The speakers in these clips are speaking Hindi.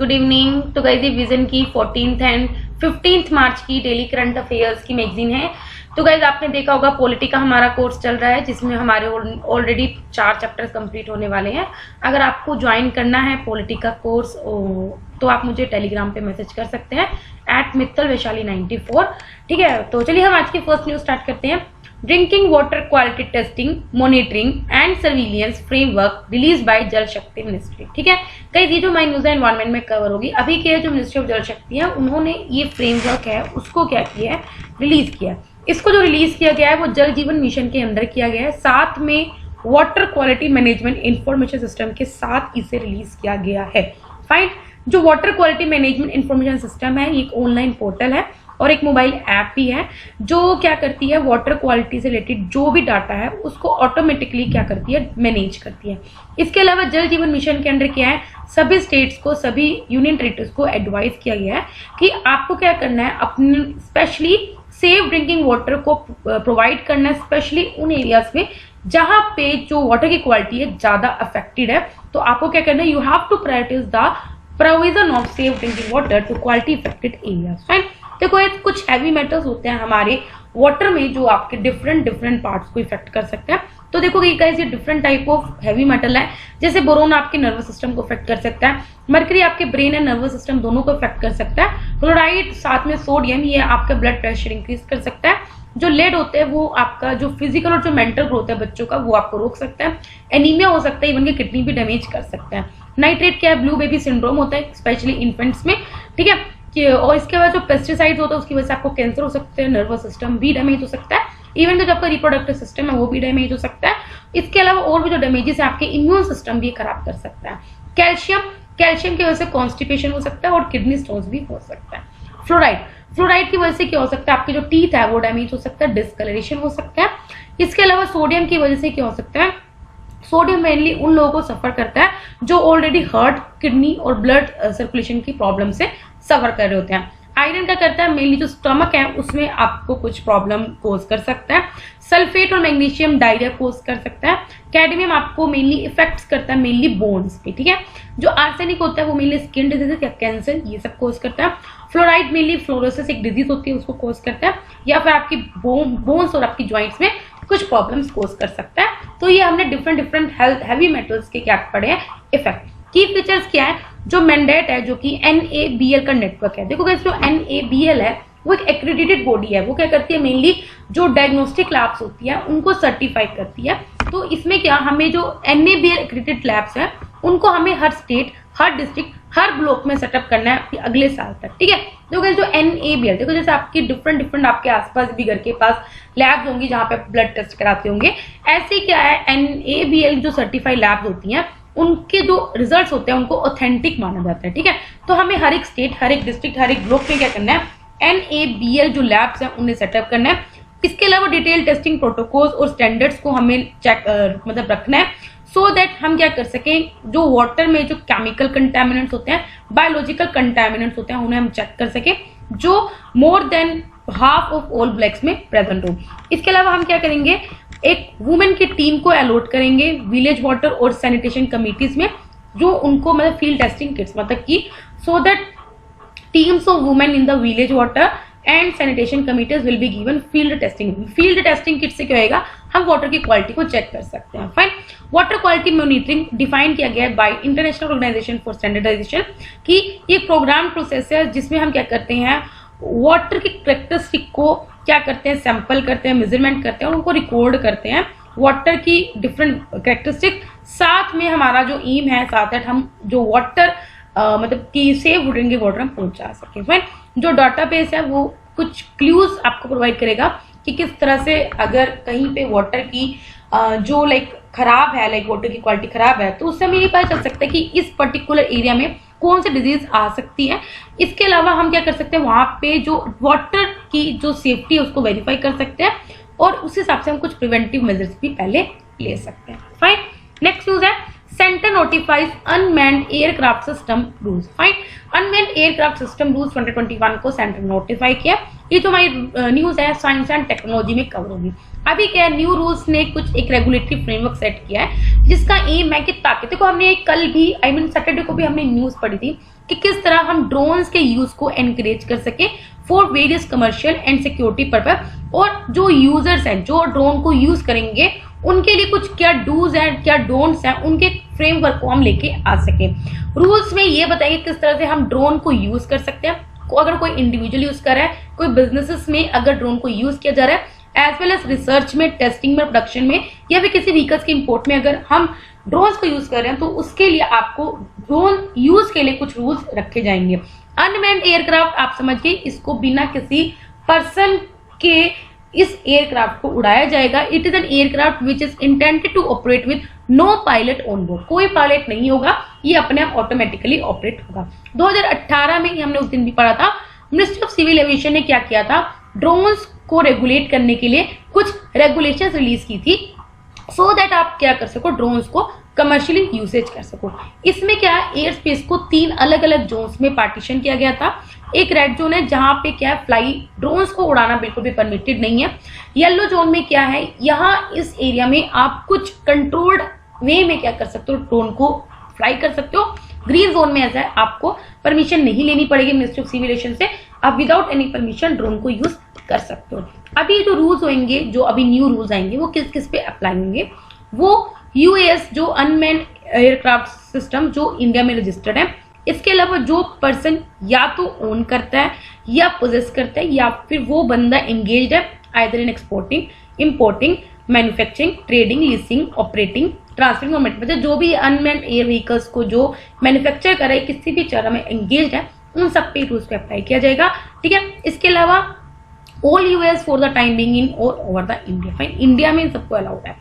Good evening. तो गाइस ये विजन की 14th एंड 15th मार्च की डेली करंट अफेयर्स की मैगजीन है। तो गाइस आपने देखा होगा पॉलिटिका हमारा कोर्स चल रहा है जिसमें हमारे ऑलरेडी 4 चैप्टर्स कंप्लीट होने वाले हैं। अगर आपको ज्वाइन करना है पॉलिटिका कोर्स तो आप मुझे टेलीग्राम पे मैसेज कर सकते हैं @mittalvaishali94। ठीक है, तो चलिए हम आज की फर्स्ट न्यूज स्टार्ट करते हैं। Drinking water quality testing monitoring and surveillance framework release by जल शक्ति मिनिस्ट्री। ठीक है गाइस, ये जो माई न्यूज है एनवायरमेंट में कवर होगी। अभी के जो मिनिस्ट्री ऑफ जल शक्ति है उन्होंने ये फ्रेमवर्क है उसको क्या किया है, रिलीज किया। इसको जो रिलीज किया गया है वो जल जीवन मिशन के अंदर किया गया है, साथ में water quality management information system के साथ इसे रिलीज किया गया है। फाइन, जो water quality management information system है ये एक ऑनलाइन पोर्टल है और एक मोबाइल ऐप भी है जो क्या करती है, वाटर क्वालिटी से रिलेटेड जो भी डाटा है उसको ऑटोमेटिकली क्या करती है, मैनेज करती है। इसके अलावा जल जीवन मिशन के अंदर क्या है, सभी स्टेट्स को, सभी यूनियन टेरिटरीज को एडवाइस किया गया है कि आपको क्या करना है, अपने स्पेशली सेफ ड्रिंकिंग वाटर को प्रोवाइड करना है, स्पेशली उन एरियाज में जहां पे जो वाटर की क्वालिटी है ज्यादा अफेक्टेड है। तो आपको क्या करना है, you have to prioritise the provision of safe drinking water to quality affected areas. Fine, देखो ये कुछ हैवी मेटल्स होते हैं हमारे वाटर में जो आपके डिफरेंट पार्ट्स को इफेक्ट कर सकते हैं। तो देखो गाइस ये different type of heavy metal है, जैसे बोरोन आपके नर्वस सिस्टम को इफेक्ट कर सकता है, मरकरी आपके ब्रेन एंड नर्वस सिस्टम दोनों को इफेक्ट कर सकता है, क्लोराइड साथ में सोडियम ये आपका ब्लड प्रेशर इंक्रीज कर सकता है, जो लेड होते हैं वो आपका जो फिजिकल और जो मेंटल ग्रोथ है बच्चों का वो आपको रोक सकता है, एनीमिया हो सकता है, इवन की किडनी भी डैमेज कर सकता है। नाइट्रेट क्या है, ब्लू बेबी सिंड्रोम होता है स्पेशली इन्फेंट्स में। ठीक है, और इसके बाद जो पेस्टिसाइड होता है उसकी वजह से आपको कैंसर हो सकते हैं, नर्वस सिस्टम भी डैमेज हो सकता है, इवन जो आपका रिप्रोडक्टिव सिस्टम है वो भी डैमेज हो सकता है। इसके अलावा और भी जो डैमेजेस है आपके इम्यून सिस्टम भी खराब कर सकता है। कैल्शियम की वजह से कॉन्स्टिपेशन हो सकता है और किडनी स्टोन्स भी हो सकता है। फ्लोराइड की वजह से क्या हो सकता है, आपके जो टीथ है वो डैमेज हो सकता है, डिस्कलरेशन हो सकता है। इसके अलावा सोडियम की वजह से क्या हो सकता है, सोडियम मेनली उन लोगों को सफर करता है जो ऑलरेडी हार्ट, किडनी और ब्लड सर्कुलेशन की प्रॉब्लम से सफर कर रहे होते हैं। आयरन का करता है मेनली जो स्टमक है उसमें आपको कुछ प्रॉब्लम कोज कर सकता है। सल्फेट और मैग्नीशियम डायरिया कोज कर सकता है। कैडमियम आपको मेनली इफेक्ट्स करता है मेनली बोन्स पे। ठीक है, जो आर्सेनिक होता है वो मेनली स्किन डिजीज या कैंसर ये सब कोज करता है। फ्लोराइड मेनली फ्लोरोसिस एक डिजीज होती है उसको कोज करता है, या फिर आपकी बोन्स और आपकी जॉइंट्स में कुछ प्रॉब्लम्स कोज कर सकता है। तो ये हमने डिफरेंट हेल्थ हैवी मेटल्स के क्या पड़े हैं इफेक्ट। की फीचर्स क्या है, जो मैंडेट है जो कि NABL का नेटवर्क है। देखो गाइस जो NABL है वो एक एक्रेडिटेड बॉडी है, वो क्या करती है, मेनली जो डायग्नोस्टिक लैब्स होती है उनको सर्टिफाई करती है। तो इसमें क्या हमें जो NABL एक्रेडिटेड लैब्स है उनको हमें हर स्टेट, हर डिस्ट्रिक्ट, हर ब्लॉक में सेटअप करना है अगले साल तक। ठीक है, तो गाइस जो NABL देखो जैसे आपकी डिफरेंट आपके आसपास भी घर के पास लैब्स होंगी जहाँ पे ब्लड टेस्ट कराते होंगे, ऐसे क्या है NABL जो सर्टिफाइड लैब्स होती हैं उनके जो रिजल्ट्स होते हैं उनको ऑथेंटिक माना जाता है। ठीक है, तो हमें हर एक स्टेट, हर एक डिस्ट्रिक्ट, हर एक ब्लॉक में क्या करना है, NABL जो लैब्स हैं उन्हें सेटअप करना है। इसके अलावा डिटेल टेस्टिंग प्रोटोकॉल्स और स्टैंडर्ड्स को हमें चेक मतलब रखना है सो दैट हम क्या कर सकें, जो वाटर में जो केमिकल कंटेमिनेंट्स होते हैं, बायोलॉजिकल कंटेमिनेंट्स होते हैं उन्हें हम चेक कर सकें जो more than half of all blacks में प्रेजेंट हो। इसके अलावा हम क्या करेंगे, एक वुमेन की टीम को अलॉट करेंगे विलेज वाटर और सैनिटेशन कमिटीज में, जो उनको मतलब फील्ड टेस्टिंग किट्स मतलब की, so that teams of women in the village water and sanitation committees will be given field testing kit से क्या होगा, हम वाटर की क्वालिटी को चेक कर सकते हैं। Fine, water quality monitoring define किया गया है by International Organization for Standardization की ये प्रोग्राम प्रोसेस है जिसमें हम क्या करते हैं, वाटर की कैरेक्टरिस्टिक को क्या करते हैं, सैंपल करते हैं, मेजरमेंट करते हैं और उनको रिकॉर्ड करते हैं वाटर की डिफरेंट कैरेक्टरिस्टिक। साथ में हमारा जो एम है साथ है हम जो वाटर मतलब कि सेफ ड्रिंकिंग वाटर हम पहुंचा सके। फाइन, जो डाटाबेस है वो कुछ क्लूज आपको प्रोवाइड करेगा कि किस तरह से अगर कहीं पे वाटर की जो लाइक खराब है, लाइक वाटर की क्वालिटी खराब है, तो उससे हमें ये पता चल सकता है कि इस पर्टिकुलर एरिया में कौन सी डिजीज आ सकती है। इसके अलावा हम क्या कर सकते हैं, वहां पे जो वाटर की जो सेफ्टी है उसको वेरीफाई कर सकते हैं और उस हिसाब से हम कुछ प्रिवेंटिव मेजर्स भी पहले ले सकते हैं। फाइन, नेक्स्ट न्यूज है centre notifies unmanned aircraft system rules. Fine, unmanned aircraft system rules 2021 को सेंटर नोटिफाई किया। ये जो हमारी न्यूज है साइंस एंड टेक्नोलॉजी में कवर होगी। अभी क्या है, न्यू रूल्स ने कुछ एक रेगुलेटरी फ्रेमवर्क सेट किया है जिसका एम है कि ताकि देखो हमने कल भी सैटरडे को भी हमने न्यूज पढ़ी थी कि किस तरह हम ड्रोन्स के यूज को एनकरेज कर सके for various commercial and security purpose, और जो यूजर्स हैं जो ड्रोन को यूज करेंगे उनके लिए कुछ क्या डूज हैं क्या डोंट्स हैं, उनके फ्रेमवर्क को हम लेके आ सके। रूल्स में ये बताएंगे किस तरह से हम ड्रोन को यूज कर सकते हैं, अगर कोई इंडिविजुअल यूज कर रहा है, कोई बिजनेसेस में अगर ड्रोन को यूज किया जा रहा है, एज वेल एज रिसर्च में, टेस्टिंग में, प्रोडक्शन में, या फिर किसी व्हीकल्स के इंपोर्ट में अगर हम ड्रोन्स को यूज कर रहे हैं तो उसके लिए आपको ड्रोन यूज के लिए कुछ रूल्स रखे जाएंगे। अनमैन्ड एयरक्राफ्ट आप समझ गए, इसको बिना किसी पर्सन के इस एयरक्राफ्ट को उड़ाया जाएगा। It is an aircraft which is intended to operate with no pilot on board, कोई पायलट नहीं होगा, ये अपने आप ऑटोमेटिकली ऑपरेट होगा। 2018 में हमने उस दिन भी पढ़ा था, मिनिस्ट्री ऑफ सिविल एविएशन ने क्या किया था, ड्रोन्स को रेगुलेट करने के लिए कुछ रेगुलेशंस रिलीज की थी सो दैट आप क्या कर सको, ड्रोन्स को कमर्शियली यूसेज कर सको। इसमें क्या है, एयर स्पेस को 3 अलग अलग जोन्स में पार्टीशन किया गया था। एक रेड जोन है जहां पे क्या है, फ्लाई ड्रोन्स को उड़ाना बिल्कुल भी परमिटेड नहीं है। येलो जोन में क्या है, यहाँ इस एरिया में आप कुछ कंट्रोल्ड वे में क्या कर सकते हो, ड्रोन को फ्लाई कर सकते हो। ग्रीन जोन में ऐसा है, आपको परमिशन नहीं लेनी पड़ेगी मिनिस्ट्री ऑफ सिविल एविएशन से, आप विदाउट एनी परमिशन ड्रोन को यूज कर सकते हो। अभी जो रूल्स होंगे, जो अभी न्यू रूल्स आएंगे, वो किस किस पे अप्लाई होंगे, वो यूएस जो अनमैन्ड एयरक्राफ्ट सिस्टम जो इंडिया में रजिस्टर्ड है, इसके अलावा जो पर्सन या तो ओन करता है या पोजेस करता है या फिर वो बंदा एंगेज्ड है either in exporting, importing, manufacturing, trading, leasing, operating, transferring, मतलब जो भी अनमैन्ड एयर व्हीकल्स को जो मैन्युफैक्चर कर रहे हैं, किसी भी तरह में एंगेज्ड है, उन सब पे रूल्स पे अप्लाई किया जाएगा। ठीक है, इसके अलावा all US for the time being in और over the India, fine, India में सबको अलाउड है।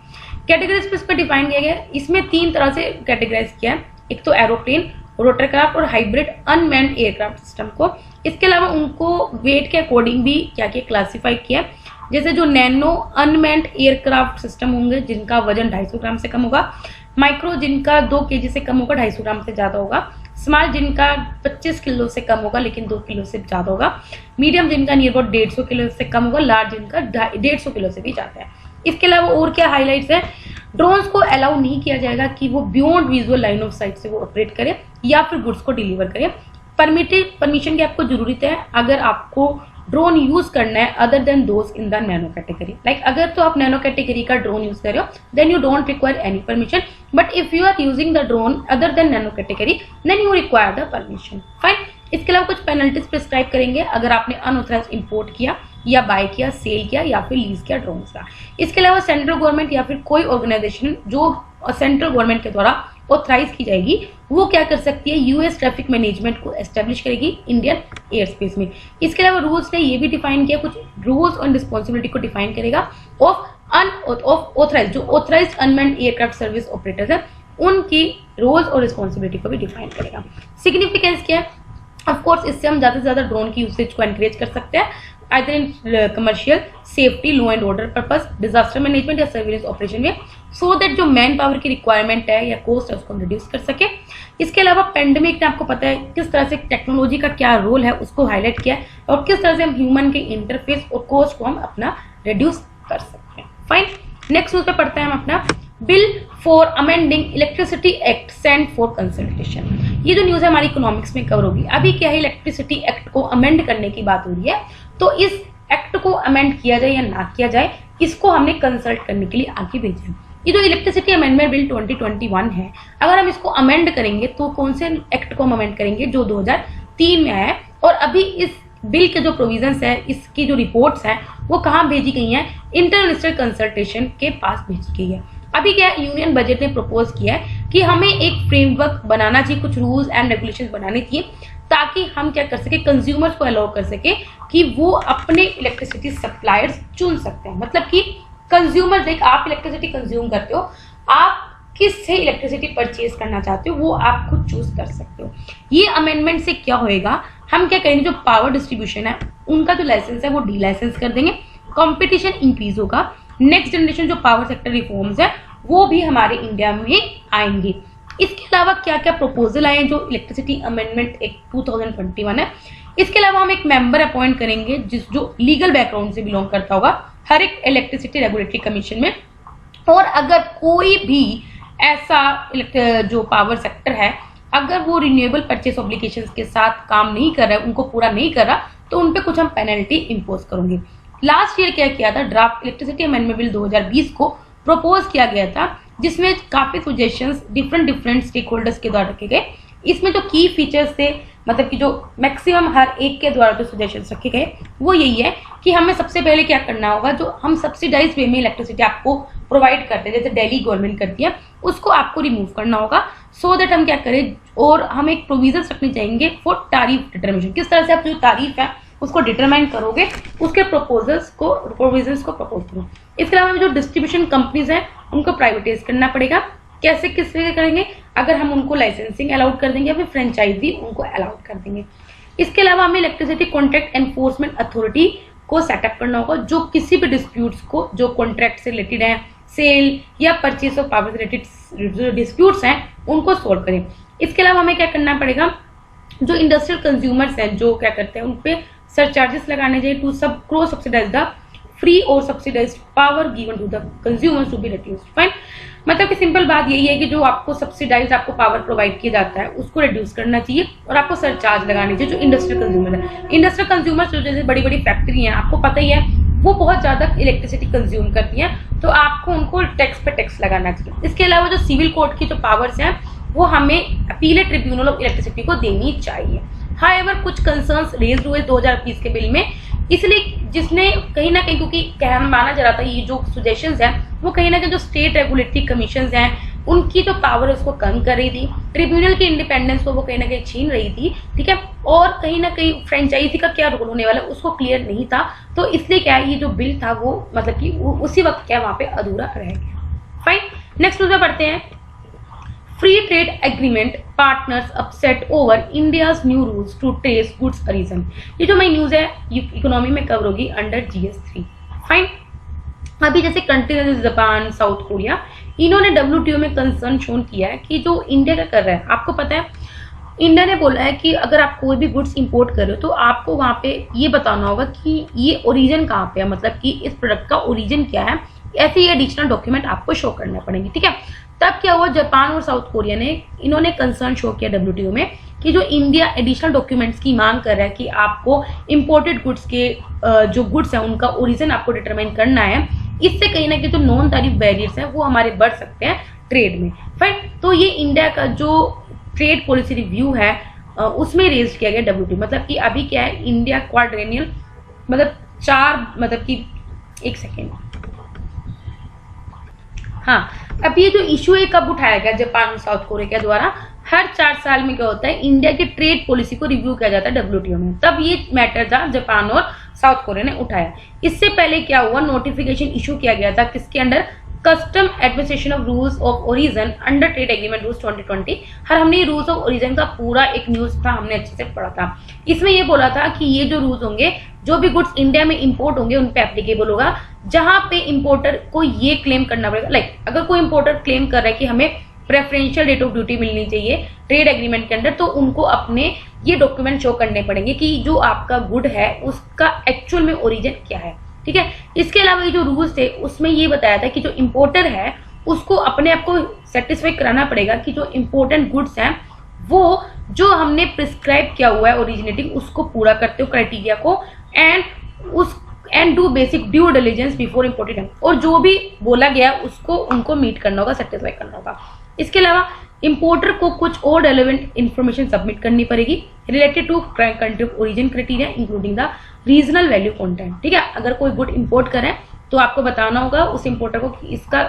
कैटेगरीज पे इसको डिफाइन किया गया है, इसमें 3 तरह से कैटेगराइज किया है, एक तो एरोप्लेन, रोटरक्राफ्ट और हाइब्रिड अनमैन्ड एयरक्राफ्ट सिस्टम को। इसके अलावा उनको वेट के अकॉर्डिंग भी क्या किया, क्लासिफाई किया, जैसे जो नैनो अनमैन्ड एयरक्राफ्ट सिस्टम होंगे जिनका वजन 250 ग्राम से कम होगा, माइक्रो जिनका 2 kg से कम होगा, 250 ग्राम से ज्यादा होगा, स्मॉल जिनका 25 किलो से कम होगा लेकिन 2 किलो से ज्यादा होगा, मीडियम जिनका नियर अबाउट 150 किलो से कम होगा, लार्ज जिनका 150 किलो से भी ज्यादा है। इसके अलावा और क्या हाईलाइट्स है, ड्रोन्स को अलाउ नहीं किया जाएगा कि वो beyond visual line of site से वो ऑपरेट करे या फिर गुड्स को डिलीवर करे। परमिशन की आपको जरूरत है अगर आपको ड्रोन यूज करना है other than those in the nano category. Like अगर तो आप नैनो कैटेगरी का ड्रोन यूज कर रहे हो then you don't require any permission, but if you are using the drone other than nano category then you require the permission, fine. इसके अलावा कुछ पेनल्टीज प्रिस्क्राइब करेंगे अगर आपने अनऑथराइज इंपोर्ट किया या बाय किया, सेल किया या फिर लीज किया ड्रोन्स का। इसके अलावा सेंट्रल गवर्नमेंट या फिर कोई ऑर्गेनाइजेशन जो सेंट्रल गवर्नमेंट के द्वारा ऑथराइज की जाएगी वो क्या कर सकती है, यूएस ट्रैफिक मैनेजमेंट को एस्टेब्लिश करेगी इंडियन एयर स्पेस में। इसके अलावा रूल्स ने ये भी डिफाइन किया, कुछ रूल्स और रिस्पॉन्सिबिलिटी को डिफाइन करेगा ऑफ ऑथराइज, जो authorise unmanned aircraft service operators है उनकी रोल्स और रिस्पॉन्सिबिलिटी को भी डिफाइन करेगा। सिग्निफिकेंस क्या है, ऑफकोर्स इससे हम ज्यादा से ज्यादा ड्रोन की यूसेज को एनकरेज कर सकते हैं either in commercial, safety, law and order purpose, disaster management या सर्विलेंस ऑपरेशन में, सो दैट जो मैन पावर की रिक्वायरमेंट है या कॉस्ट है उसको रिड्यूस कर सके। इसके अलावा पेंडेमिक ने आपको पता है किस तरह से टेक्नोलॉजी का क्या रोल है उसको हाईलाइट किया है और किस तरह से हम ह्यूमन के इंटरफेस और कॉस्ट को हम अपना रिड्यूस कर सकते हैं, फाइन। नेक्स्ट न्यूज पे पढ़ते हैं हम अपना bill for amending electricity act send for consultation. ये जो न्यूज है हमारी इकोनॉमिक्स में कवर होगी। अभी क्या है, इलेक्ट्रिसिटी एक्ट को अमेंड करने की बात हो रही है, तो इस एक्ट को अमेंड किया जाए या ना किया जाए इसको हमने कंसल्ट करने के लिए आगे भेजा है। ये जो इलेक्ट्रिसिटी अमेंडमेंट बिल 2021 है, अगर हम इसको अमेंड करेंगे तो कौन से एक्ट को हम अमेंड करेंगे, जो 2003 में आया है। और अभी इस बिल के जो प्रोविजंस है, इसकी जो रिपोर्ट्स है वो कहाँ भेजी गई हैं, इंटर मिनिस्टर कंसल्टेशन के पास भेजी गई है। अभी क्या यूनियन बजट ने प्रपोज किया है कि हमें एक फ्रेमवर्क बनाना चाहिए, कुछ रूल्स एंड रेगुलेशंस बनाने चाहिए ताकि हम क्या कर सके, कंज्यूमर्स को अलाउ कर सके कि वो अपने इलेक्ट्रिसिटी सप्लायर्स चुन सकते हैं। मतलब कि कंज्यूमर, देख आप इलेक्ट्रिसिटी कंज्यूम करते हो, आप किससे इलेक्ट्रिसिटी परचेज करना चाहते हो वो आप खुद चूज कर सकते हो। ये अमेंडमेंट से क्या होएगा, हम क्या करेंगे, जो पावर डिस्ट्रीब्यूशन है उनका जो लाइसेंस है वो डी लाइसेंस कर देंगे, कॉम्पिटिशन इंक्रीज होगा, नेक्स्ट जनरेशन जो पावर सेक्टर रिफॉर्म्स है वो भी हमारे इंडिया में आएंगे। इसके अलावा क्या क्या प्रपोजल आए हैं, जो इलेक्ट्रिसिटी अमेंडमेंट एक्ट 2021 है, इसके अलावा हम एक मेंबर अपॉइंट करेंगे जो लीगल बैकग्राउंड से बिलोंग करता होगा हर एक इलेक्ट्रिसिटी रेगुलेटरी कमीशन में। और अगर कोई भी ऐसा जो पावर सेक्टर है अगर वो रिन्यूएबल परचेस ऑब्लिगेशंस के साथ काम नहीं कर रहा है, उनको पूरा नहीं कर रहा, तो उन पे कुछ हम पेनल्टी इम्पोज करेंगे। लास्ट ईयर क्या किया था, ड्राफ्ट इलेक्ट्रिसिटी अमेंडमेंट बिल 2020 को प्रपोज किया गया था, जिसमें काफी सजेशंस डिफरेंट स्टेक होल्डर्स के द्वारा रखे गए। इसमें जो की फीचर्स थे, मतलब कि जो मैक्सिमम हर एक के द्वारा जो सजेशंस रखे गए, वो यही है कि हमें सबसे पहले क्या करना होगा, जो हम सब्सिडाइज वे में इलेक्ट्रिसिटी आपको प्रोवाइड करते हैं, जैसे दिल्ली गवर्नमेंट करती है, उसको आपको रिमूव करना होगा, सो दैट हम क्या करें, और हम एक प्रोविजन रखने चाहेंगे फॉर तारीफ डिटर्मिनेशन। किस तरह से आप जो तारीफ है उसको डिटरमाइन करोगे, उसके प्रोविजंस को प्रपोज करो। इसके अलावा जो डिस्ट्रीब्यूशन कंपनीज हैं उनको प्राइवेटाइज करना पड़ेगा। कैसे, किस तरह करेंगे, अगर हम उनको लाइसेंसिंग अलाउड कर देंगे या फिर फ्रेंचाइजी उनको अलाउड कर देंगे। इसके अलावा हमें इलेक्ट्रिसिटी कॉन्ट्रैक्ट एनफोर्समेंट अथॉरिटी को सेटअप करना होगा, जो किसी भी डिस्प्यूट्स को, जो कॉन्ट्रैक्ट से रिलेटेड है, सेल या परचेज ऑफ पावर से रिलेटेड जो डिस्प्यूट्स हैं उनको सोल्व करें। इसके अलावा हमें क्या करना पड़ेगा, जो इंडस्ट्रियल कंज्यूमर्स हैं जो क्या करते हैं, उन पे सरचार्जेस लगाने चाहिए टू सब क्रॉस सब्सिडाइज द फ्री और subsidised power given to the consumers to be reduced. Fine, मतलब कि सिंपल बात यही है कि जो आपको सब्सिडाइज आपको पावर प्रोवाइड किया जाता है उसको रिड्यूस करना चाहिए और आपको सरचार्ज लगाने चाहिए। जो इंडस्ट्रियल कंज्यूमर है, इंडस्ट्रियल कंज्यूमर्स जो जैसे बड़ी बड़ी फैक्ट्री हैं, आपको पता ही है वो बहुत ज्यादा इलेक्ट्रिसिटी कंज्यूम करती हैं, तो आपको उनको टैक्स पे टैक्स लगाना चाहिए। इसके अलावा जो सिविल कोर्ट की जो पावर्स हैं वो हमें अपीलेट ट्रिब्यूनल ऑफ इलेक्ट्रिसिटी को देनी चाहिए। हाउएवर कुछ कंसर्न्स रेज्ड हुए 2020 के बिल में, इसलिए जिसने कहीं ना कहीं, क्योंकि कहना माना जा रहा था ये जो सजेशंस हैं वो कहीं ना कहीं जो स्टेट रेगुलेटरी कमीशंस हैं उनकी जो पावर है उसको कम कर रही थी, ट्रिब्यूनल की इंडिपेंडेंस को वो कहीं ना कहीं छीन रही थी, ठीक है, और कहीं ना कहीं फ्रेंचाइजी का क्या रोल होने वाला है उसको क्लियर नहीं था। तो इसलिए क्या है, ये जो बिल था वो मतलब कि उसी वक्त क्या वहां पे अधूरा रह गया। फाइन, नेक्स्ट न्यूज़ में पढ़ते हैं। Free trade agreement partners upset over India's new rules to trace goods origin. ये जो मेरी न्यूज है इकोनॉमी में कवर होगी अंडर GS3। फाइन, अभी जैसे कंट्रीज जैसे जापान, साउथ कोरिया, इन्होंने WTO में कंसर्न शोन किया है कि जो इंडिया का कर रहा है, आपको पता है इंडिया ने बोला है कि अगर आप कोई भी गुड्स इंपोर्ट कर रहे हो तो आपको वहां पे ये बताना होगा कि ये ओरिजिन कहाँ पे है, मतलब कि इस प्रोडक्ट का ओरिजिन क्या है, ऐसे ही एडिशनल डॉक्यूमेंट आपको शो करने पड़ेंगे, ठीक है। तब क्या हुआ, जापान और साउथ कोरिया ने इन्होंने कंसर्न शो किया WTO में कि जो इंडिया एडिशनल डॉक्यूमेंट्स की मांग कर रहा है कि आपको इंपोर्टेड गुड्स के जो गुड्स है उनका ओरिजिन आपको डिटरमाइन करना है, इससे कहीं ना कहीं जो नॉन टैरिफ बैरियर्स हैं वो हमारे बढ़ सकते हैं ट्रेड में। फाइन, तो ये इंडिया का जो ट्रेड पॉलिसी रिव्यू है उसमें रेज किया गया WTO। मतलब कि अभी क्या है, इंडिया क्वाड्रेनियल मतलब चार, मतलब कि एक सेकेंड, हाँ, अब ये जो इशू है कब उठाया गया, जापान और साउथ कोरिया के द्वारा हर 4 साल में क्या होता है, इंडिया की ट्रेड पॉलिसी को रिव्यू किया जाता है WTO में। तब ये मैटर था जापान और साउथ कोरिया ने उठाया। इससे पहले क्या हुआ, नोटिफिकेशन इशू किया गया था किसके under, custom administration of rules of origin under trade agreement rules 2020। हर हमने रूल्स ऑफ ओरिजिन का पूरा एक न्यूज था, हमने अच्छे से पढ़ा था। इसमें ये बोला था कि ये जो रूल्स होंगे, जो भी गुड्स इंडिया में इंपोर्ट होंगे उन पे एप्लीकेबल होगा, जहां पे इंपोर्टर को ये क्लेम करना पड़ेगा, लाइक अगर कोई इंपोर्टर क्लेम कर रहा है कि हमें प्रेफरेंशियल रेट ऑफ ड्यूटी मिलनी चाहिए ट्रेड एग्रीमेंट के अंदर, तो उनको अपने ये डॉक्यूमेंट शो करने पड़ेंगे कि जो आपका गुड है उसका एक्चुअल में ओरिजिन क्या है, ठीक है। इसके अलावा ये जो रूल्स थे उसमें ये बताया था कि जो इंपोर्टर है उसको अपने आप को सेटिस्फाई कराना पड़ेगा कि जो इंपोर्टेंट गुड्स हैं वो जो हमने प्रिस्क्राइब किया हुआ है ओरिजिनेटिंग उसको पूरा करते हो क्राइटेरिया को, and do basic due diligence before imported, और जो भी बोला गया उसको उनको मीट करना होगा, सेटिस्फाई करना होगा। इसके अलावा इंपोर्टर को कुछ और रेलेवेंट इन्फॉर्मेशन सबमिट करनी पड़ेगी related to country of origin criteria including the regional value content, ठीक है। अगर कोई गुड इंपोर्ट करें तो आपको बताना होगा उस इंपोर्टर को कि इसका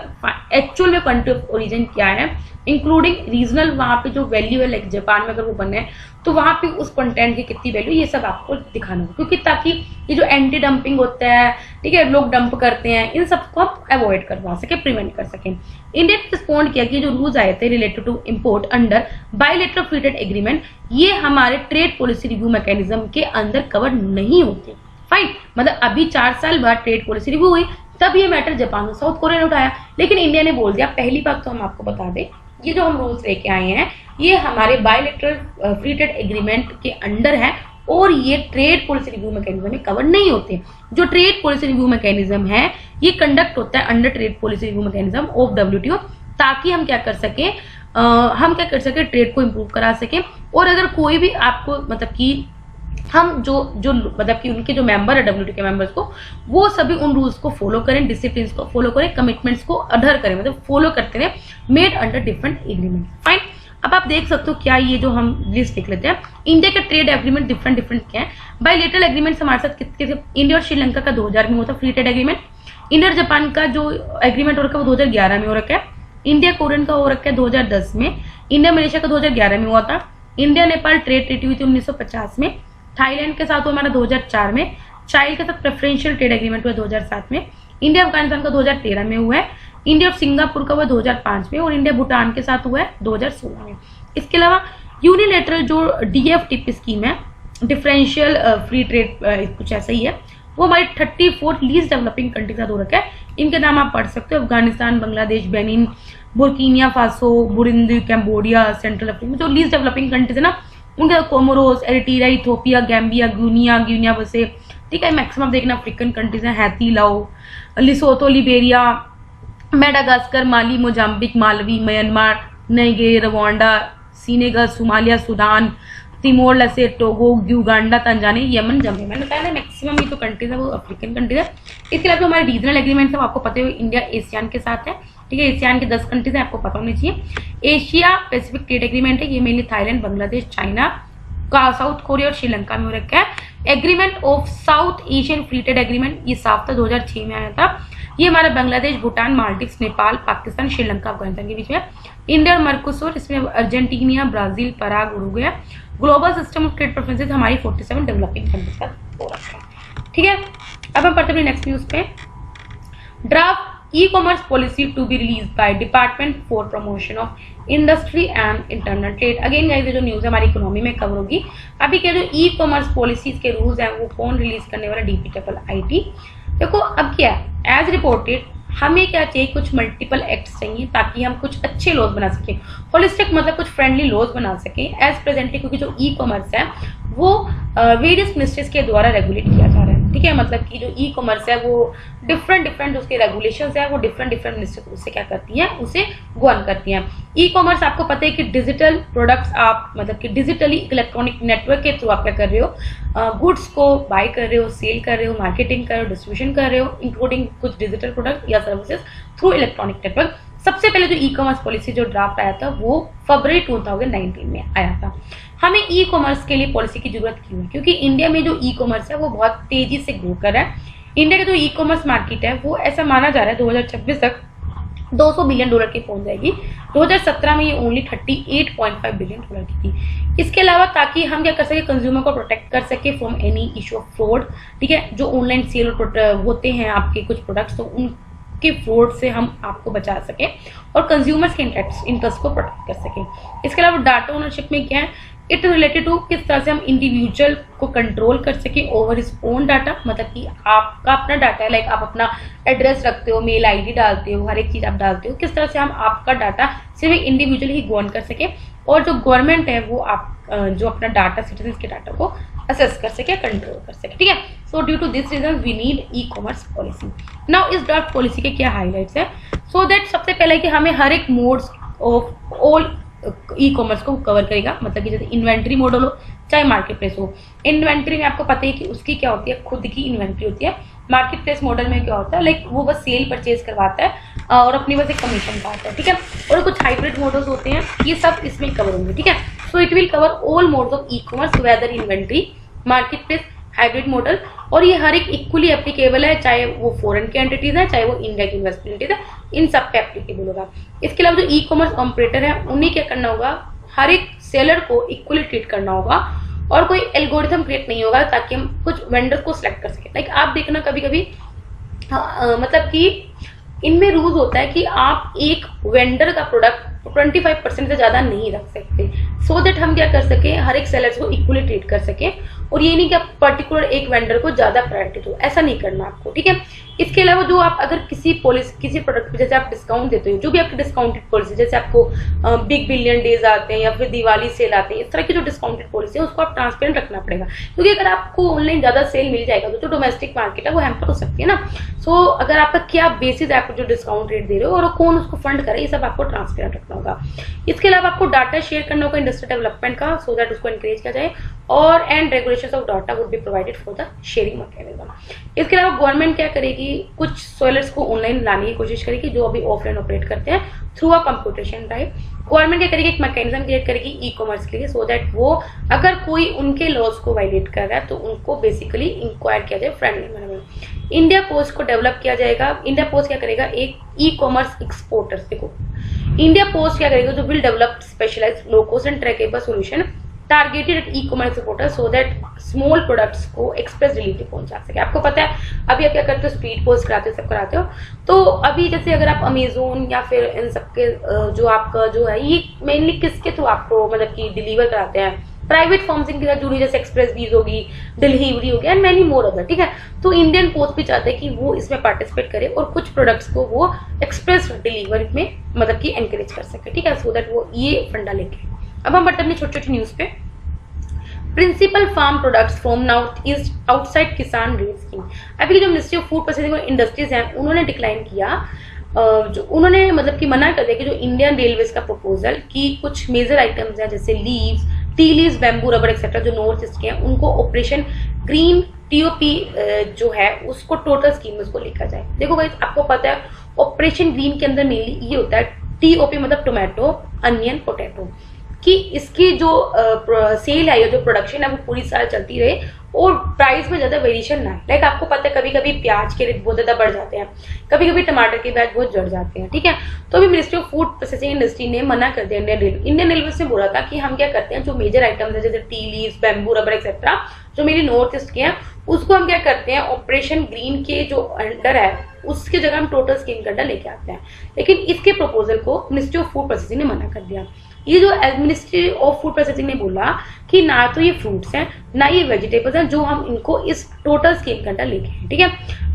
एक्चुअल में कंट्री ऑफ ओरिजिन क्या है, इंक्लूडिंग रीजनल, वहां पे जो वैल्यू है, लाइक जापान में अगर वो बने तो वहां पे उस कंटेंट की कितनी वैल्यू, ये सब आपको दिखाना होगा, क्योंकि ताकि ये जो एंटी डंपिंग होता है, ठीक है, लोग डंप करते हैं, इन सबको आप अवॉइड करवा सके, प्रिवेंट कर सकें। इंडिया ने रिस्पॉन्ड किया कि जो रूल्स आए थे related to import under bilateral free trade agreement, ये हमारे ट्रेड पॉलिसी रिव्यू मैकेनिज्म के अंदर कवर नहीं होते। फाइन, मतलब अभी 4 साल बाद ट्रेड पॉलिसी रिव्यू हुई, तब ये मैटर जापान और साउथ कोरिया ने उठाया, लेकिन इंडिया ने बोल दिया। पहली बात तो हम आपको बता दें, ये जो हम रूल्स लेके आए हैं ये हमारे बायलैटरल फ्री ट्रेड एग्रीमेंट के अंडर है और ये ट्रेड पॉलिसी रिव्यू मैकेनिज्म में कवर नहीं होते। जो ट्रेड पॉलिसी रिव्यू मैकेनिज्म है ये कंडक्ट होता है under trade policy review mechanism of WTO, ताकि हम क्या कर सके ट्रेड को इम्प्रूव करा सके। और अगर कोई भी आपको मतलब कि हम जो मतलब कि उनके जो मेंबर है WTO के मेंबर्स को, वो सभी उन रूल्स को फॉलो करें, डिसिप्लिन को फॉलो करें, कमिटमेंट्स को अडर करें, मतलब फॉलो करते रहे, made under different agreement. Fine, अब आप देख सकते हो क्या ये जो हम लिस्ट लिख लेते हैं, इंडिया के ट्रेड एग्रीमेंट डिफरेंट क्या है। बायलैटरल एग्रीमेंट हमारे साथ किसके, इंडिया और श्रीलंका का 2000 में हुआ था फ्री ट्रेड एग्रीमेंट। इंडिया और जापान का जो एग्रीमेंट हो रखा है वो 2011 में हो रखा है। इंडिया कोरियन का हो रखा है 2010 में। इंडिया मलेशिया का 2011 में हुआ था। इंडिया नेपाल ट्रेड ट्रीटी हुई थी 1950 में। थाईलैंड के साथ हुआ हमारा 2004 में। चाइल्ड के साथ प्रेफरेंशियल ट्रेड एग्रीमेंट हुआ 2007 में। इंडिया अफगानिस्तान का 2013 में हुआ है। इंडिया और सिंगापुर का हुआ 2005 में, और इंडिया भूटान के साथ हुआ है 2016 में। इसके अलावा यूनिलेटरल जो DFTP स्कीम है, डिफरेंशियल फ्री ट्रेड कुछ ऐसा ही है, वो हमारी 34 लीस्ट डेवलपिंग कंट्री का हो रखा है। इनके नाम आप पढ़ सकते हो, Afghanistan, Bangladesh, Benin, Burkina Faso, Burundi, Cambodia, central Africa. जो लीस्ट डेवलपिंग कंट्रीज है ना, उनके Comoros, Eritrea, Ethiopia, Gambia, Guinea बसे, ठीक है। मैक्सिमम देखना अफ्रीकन कंट्रीज हैं, Haiti, Laos, Lesotho, Liberia, Madagascar, Mali, Mozambique, Malawi, Myanmar, Niger, Rwanda, Senegal, Somalia, Sudan, Timor Leste, Togo, Uganda, Tanzania, Yemen, Zambia. मैंने बताया ना मैक्सिमम ये जो कंट्रीज है वो अफ्रीकन कंट्रीज है। इसके अलावा जो हमारे रीजनल एग्रीमेंट्स है आपको पता है, इंडिया एशियान के साथ है, ठीक है। एशियान के 10 कंट्रीज है, आपको पता होनी चाहिए। एशिया पैसिफिक ट्रेड एग्रीमेंट है, ये mainly Thailand, Bangladesh, China, south Korea और श्रीलंका में हो रखा है। Agreement of south Asian free trade agreement, ये साफ था, 2006 में आया था। ये हमारा बांग्लादेश, भूटान, मालदीव्स, नेपाल, पाकिस्तान, श्रीलंका, अफगानिस्तान के बीच में। इंडिया और मर्कोसुर, इसमें Argentina, Brazil, Parag, Uruguay. Global system of trade preferences हमारी 47 डेवलपिंग कंट्रीज का हो रखा है, ठीक है। अब हम पढ़ते हैं नेक्स्ट न्यूज पे। Draft e-commerce policy to be release by Department for Promotion of Industry and Internal Trade. Again guys ये जो न्यूज है हमारी इकोनॉमी में कवर होगी। अभी के जो ई-कॉमर्स पॉलिसीज के रूल्स हैं वो कौन रिलीज करने वाला, DPIIT। देखो अब क्या है, एज रिपोर्टेड हमें क्या चाहिए, कुछ मल्टीपल एक्ट्स चाहिए ताकि हम कुछ अच्छे लॉज बना सकें, होलिस्टिक मतलब कुछ फ्रेंडली लॉज बना सकें एज प्रेजेंटली, क्योंकि जो ई-कॉमर्स है वो वेरियस मिनिस्ट्रीज के द्वारा रेगुलेट किया जा रहा है, ठीक है। मतलब कि जो ई-कॉमर्स है वो डिफरेंट उसके रेगुलेशंस है, वो डिफरेंट मिनिस्ट्री उससे क्या करती हैं, उसे गवर्न करती हैं। ई-कॉमर्स आपको पता है कि डिजिटल प्रोडक्ट्स आप मतलब कि डिजिटली इलेक्ट्रॉनिक नेटवर्क के थ्रू आप क्या कर रहे हो, गुड्स को बाय कर रहे हो, सेल कर रहे हो, मार्केटिंग कर रहे हो, डिस्ट्रीब्यूशन कर रहे हो, इंक्लूडिंग कुछ डिजिटल प्रोडक्ट या सर्विसेज थ्रू इलेक्ट्रॉनिक नेटवर्क। सबसे पहले जो ई-कॉमर्स पॉलिसी जो ड्राफ्ट आया था वो फरवरी 2019 में आया था। हमें ई-कॉमर्स के लिए पॉलिसी की जरूरत क्यों है, क्योंकि इंडिया में जो ई-कॉमर्स है वो बहुत तेजी से ग्रो कर रहा है। इंडिया का जो ई-कॉमर्स मार्केट है वो ऐसा माना जा रहा है 2026 तक $200 बिलियन की पहुंच जाएगी। 2017 में ये ओनली $38.5 बिलियन की थी। इसके अलावा ताकि हम क्या कर सके, कंज्यूमर को प्रोटेक्ट कर सके from any issue of fraud, ठीक है। जो ऑनलाइन सेल होते हैं आपके कुछ प्रोडक्ट्स, तो उनके फ्रॉड से हम आपको बचा सके और कंज्यूमर्स के इंटरेस्ट को प्रोटेक्ट कर सके। इसके अलावा डाटा ओनरशिप में क्या है, इट रिलेटेड टू किस तरह से हम इंडिविजुअल को कंट्रोल कर सके ओवर हिज ओन डाटा, मतलब कि आपका अपना डाटा है, लाइक आप अपना एड्रेस रखते हो, मेल ID डालते हो, हर एक चीज आप डालते हो, किस तरह से हम आपका डाटा सिर्फ इंडिविजुअल ही गवर्न कर सके और जो गवर्नमेंट है वो आप जो अपना डाटा, सिटीजन के डाटा को असेस कर सके, कंट्रोल कर सके, ठीक है। So due to this reason we need e-commerce policy. Now इस ड्राफ्ट पॉलिसी के क्या हाईलाइट्स है, सो दैट सबसे पहले कि हमें हर एक मोड्स ऑफ ऑल ई-कॉमर्स को कवर करेगा, मतलब कि जैसे इन्वेंट्री मॉडल हो चाहे मार्केट प्लेस हो। इन्वेंट्री में आपको पता है कि उसकी क्या होती है, खुद की इन्वेंट्री होती है। मार्केट प्लेस मॉडल में क्या होता है, लाइक वो बस सेल परचेज करवाता है और अपनी बस एक कमीशन पाता है, ठीक है। और कुछ हाइब्रिड मॉडल्स होते हैं, ये सब इसमें कवर होंगे, ठीक है। So it will cover all modes of e-commerce, whether inventory, market place, hybrid model, और ये हर एक इक्वली एप्लीकेबल है, चाहे वो फॉरेन के एंटिटीज है चाहे वो इंडिया की इन्वेस्टमेंट है, इन सब पे एप्लीकेबल होगा। इसके अलावा जो ई-कॉमर्स ऑपरेटर है उन्हें क्या करना होगा, हर एक सेलर को इक्वली ट्रीट करना होगा और कोई एल्गोरिथम क्रिएट नहीं होगा ताकि हम कुछ वेंडर को सिलेक्ट कर सके। लाइक आप देखना कभी कभी मतलब कि इनमें रूल्स होता है कि आप एक वेंडर का प्रोडक्ट 25% से ज्यादा नहीं रख सकते, सो दैट हम क्या कर सके, हर एक सेलर्स को इक्वली ट्रीट कर सके और ये नहीं कि आप पर्टिकुलर एक वेंडर को ज्यादा प्रायोरिटी दो, ऐसा नहीं करना आपको, ठीक है। इसके अलावा जो आप अगर किसी प्रोडक्ट पे जैसे आप डिस्काउंट देते हो, जो भी आपकी डिस्काउंटेड पॉलिसी, जैसे आपको बिग बिलियन डेज आते हैं या फिर दिवाली सेल आते हैं, इस तरह की जो डिस्काउंटेड पॉलिसी है उसको आप ट्रांसपेरेंट रखना पड़ेगा, क्योंकि अगर आपको ऑनलाइन ज्यादा सेल मिल जाएगा तो जो डोमेस्टिक मार्केट है वो हैम्पर हो सकती है ना। सो अगर आपका क्या बेसिस है, आप जो डिस्काउंट रेट दे रहे हो और कौन उसको फंड करे, ये सब आपको ट्रांसपेरेंट रखना होगा। इसके अलावा आपको डाटा शेयर करना होगा इंडस्ट्री डेवलपमेंट का, सो दैट उसको एनकरेज किया जाए, और and regulations of data would be provided for the sharing mechanism. इसके अलावा गवर्नमेंट क्या करेगी, कुछ सेलर्स को ऑनलाइन लाने की कोशिश करेगी जो अभी ऑफलाइन ऑपरेट करते हैं through a computation type. Government क्या करेगी, एक मैकेनिज्म क्रिएट करेगी ई कॉमर्स के लिए, सो दैट वो अगर कोई उनके लॉज को वायलेट कर रहा है तो उनको बेसिकली इंक्वायर किया जाए फ्रेंडली मैनर में। इंडिया पोस्ट को डेवलप किया जाएगा। इंडिया पोस्ट क्या करेगा, एक ई कॉमर्स एक्सपोर्टर्स, देखो इंडिया पोस्ट क्या करेगा, जो will develop specialised low cost and trackable solution targeted at e-commerce exporter so that small products को एक्सप्रेस डिलीवरी पहुंचा सके। आपको पता है अभी आप क्या करते हो, स्पीड पोस्ट कराते हो, सब कराते हो, तो अभी जैसे अगर आप अमेजोन या फिर इन सबके जो आपका जो है, ये मेनली किसके थ्रू आपको मतलब कि डिलीवर कराते हैं, प्राइवेट फर्म्स इनके साथ जुड़ी, जैसे एक्सप्रेस बीज होगी, डिलीवरी होगी एंड मैनी मोर अदर, ठीक है। तो इंडियन पोस्ट भी चाहते हैं कि वो इसमें पार्टिसिपेट करे और कुछ प्रोडक्ट्स को वो एक्सप्रेस डिलीवरी में मतलब कि एनकरेज कर सके, ठीक है, सो दैट वो ये फंडा लेके। अब हम बढ़ते अपनी छोटी छोटी न्यूज पे। Principal farm products from North East outside Kisan rate scheme. अभी जो मिनिस्ट्री ऑफ फूड प्रोसेसिंग और इंडस्ट्रीज हैं उन्होंने डिक्लाइन किया, जो उन्होंने मतलब कि मना कर दिया कि जो इंडियन रेलवेज का प्रपोजल की कुछ मेजर आइटम्स हैं जैसे leaves, tea leaves, bamboo, rubber etcetera जो नॉर्थ ईस्ट के हैं, उनको ऑपरेशन ग्रीन टीओपी जो है उसको टोटल स्कीम में उसको लिखा जाए। देखो गाइस, आपको पता है ऑपरेशन ग्रीन के अंदर मेनली ये होता है, टीओपी मतलब टोमेटो, अनियन, पोटैटो, कि इसकी जो सेल है या जो प्रोडक्शन है वो पूरी साल चलती रहे और प्राइस में ज्यादा वेरिएशन ना है। लाइक आपको पता है कभी कभी प्याज के रेट बहुत ज्यादा बढ़ जाते हैं, कभी कभी टमाटर के रेट बहुत बढ़ जाते हैं, ठीक है। तो अभी ministry of food processing industry ने मना कर दिया इंडियन रेलवे से बोला था कि हम क्या करते हैं, जो मेजर आइटम्स है जैसे tea leaves, bamboo, rubber etcetera जो मेरी नॉर्थ ईस्ट के हैं, उसको हम क्या करते हैं ऑपरेशन ग्रीन के जो अंडर है उसके जगह हम टोटल स्कीम के अंडर लेके आते हैं। लेकिन इसके प्रपोजल को मिनिस्ट्री ऑफ फूड प्रोसेसिंग ने मना कर दिया। ये जो मिनिस्ट्री ऑफ फूड प्रोसेसिंग ने बोला कि ना तो ये फ्रूट्स हैं ना ये वेजिटेबल्स हैं जो हम इनको इस टोटल स्कीम के अंडर लेके हैं, ठीक है।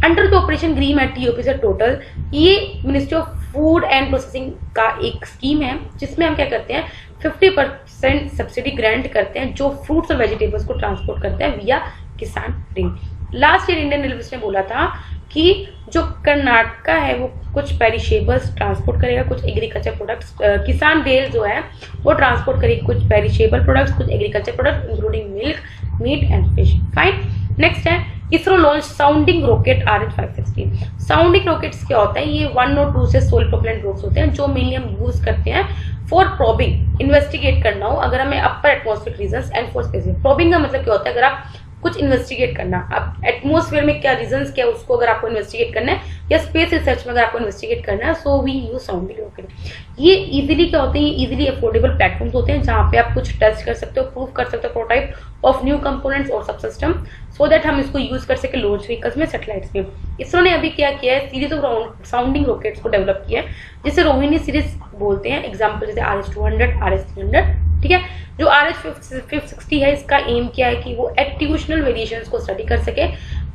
Under the operation green at TOP से टोटल, ये ministry of food and processing का एक स्कीम है जिसमें हम क्या करते हैं 50% सब्सिडी ग्रांट करते हैं जो फ्रूट्स और वेजिटेबल्स को ट्रांसपोर्ट करते हैं विया किसान rail. Last year Indian railway ने बोला था कि जो कर्नाटका है वो कुछ पेरिशेबल्स ट्रांसपोर्ट करेगा, कुछ एग्रीकल्चर प्रोडक्ट्स, किसान रेल जो है वो ट्रांसपोर्ट करेगी कुछ पेरिशेबल प्रोडक्ट्स, कुछ agriculture product including milk, meat and fish. Fine. Next है ISRO launch sounding rocket RH560। Sounding rockets क्या होता है, ये 1 और 2 से सोल प्रोपेलेंट रॉकेट्स होते हैं जो मेनली हम यूज करते हैं फॉर प्रोबिंग, इन्वेस्टिगेट करना हो अगर हमें upper atmospheric regions and for specific. Probing का मतलब क्या होता है, अगर आप कुछ इन्वेस्टिगेट करना, अब एटमॉस्फेयर में क्या रीजंस क्या उसको अगर आपको इन्वेस्टिगेट करना है या स्पेस रिसर्च में अगर आपको इन्वेस्टिगेट करना है, so we use sounding rocket. ये इजीली क्या होते हैं, इजीली अफोर्डेबल प्लेटफॉर्म्स होते हैं जहां पे आप कुछ टेस्ट कर सकते हो, प्रूव कर सकते हो प्रोटोटाइप ऑफ न्यू कंपोनेंट्स और सब सिस्टम, सो दैट हम इसको यूज कर सके लॉन्च व्हीकल्स में, सैटेलाइट्स में। इसरो ने अभी क्या किया है, सीरीज ऑफ साउंडिंग रॉकेट्स को डेवलप किया है जिसे रोहिणी सीरीज बोलते हैं। एग्जाम्पल जैसे RH200, RH300, ठीक है। जो RH560 है इसका एम क्या है कि वो एट्यूशनल वेरिएशंस को स्टडी कर सके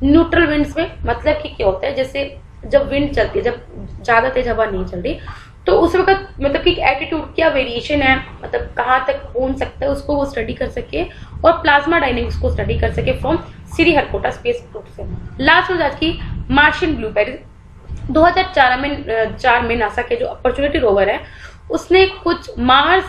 न्यूट्रल विंड्स में। मतलब कि क्या होता है, जैसे जब विंड चलती है, जब ज्यादा तेज हवा नहीं चल रही तो उस वक्त मतलब कि एटीट्यूड क्या वेरिएशन है, मतलब कहाँ तक पहुंच सकता है उसको वो स्टडी कर सके और प्लाज्मा डायनेमिक्स को स्टडी कर सके फ्रॉम श्रीहरिकोटा स्पेस प्रूफ से। लास्ट में आज की मार्शियन ब्लूबेरी 2004 में नासा के जो अपॉर्चुनिटी रोवर है उसने कुछ Mars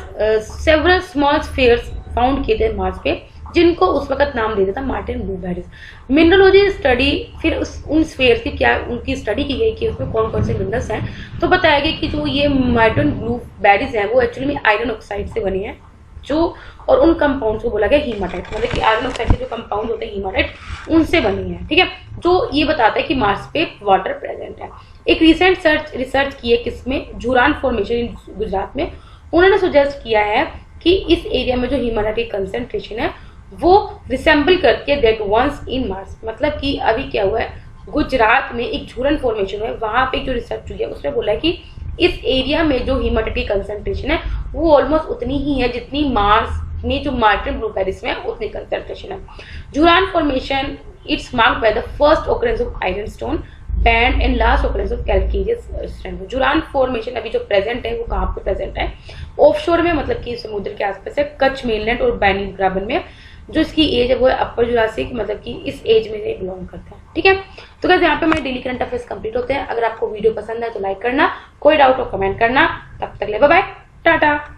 several small spheres found किए थे मार्स पे, जिनको उस वक्त नाम दे दिया था मार्टिन ब्लूबेरीज। मिनरलोजी स्टडी, फिर उन स्फीयर्स की क्या उनकी स्टडी की गई कि उसमें कौन कौन से मिनरल्स हैं, तो बताया गया कि जो ये मार्टिन ब्लूबेरीज हैं वो एक्चुअली में आयरन ऑक्साइड से बनी है, जो और उन कंपाउंड्स को बोला गया हीमाटाइट, मतलब कि आयरन ऑक्साइड के जो कंपाउंड होते हैं हीमाटाइट उनसे बनी है, ठीक है। जो ये बताता है कि मार्स पे वाटर प्रेजेंट है। एक रिसेंट रिसर्च की है किसमें, झुरान फॉर्मेशन इन गुजरात में, उन्होंने सुजेस्ट किया है कि इस एरिया में जो हीमाटाइट की कंसेंट्रेशन है वो रिसेंबल करती है दैट वंस इन मार्स। मतलब कि अभी क्या हुआ है, गुजरात में एक झुरन फॉर्मेशन है, वहां पे जो रिसर्च हुई है उसमें बोला है कि इस एरिया में जो हीमाटाइट की कंसेंट्रेशन है वो ऑलमोस्ट उतनी ही है जितनी मार्स उतनी जो मार्टिन ग्रुप है इसमें उतनी कंसंट्रेशन है। Jhuran formation it's marked by the first occurrence of iron stone band and last occurrence of calcareous stone. Jhuran formation अभी जो प्रेजेंट है वो कहाँ पे प्रेजेंट है? ऑफशोर में, मतलब कि समुद्र के आसपास है, कच्छ मेनलैंड और बैनी ग्राबन में। जो इसकी एज है वो है अपर जुरासिक, मतलब कि इस एज में ये बिलोंग करता है। ठीक है, तो गाइस यहाँ पे हमारे डेली करंट अफेयर्स कंप्लीट होते हैं। अगर आपको वीडियो पसंद है तो लाइक करना, कोई डाउट हो कमेंट करना। तब तक ले बाय बाय, टाटा।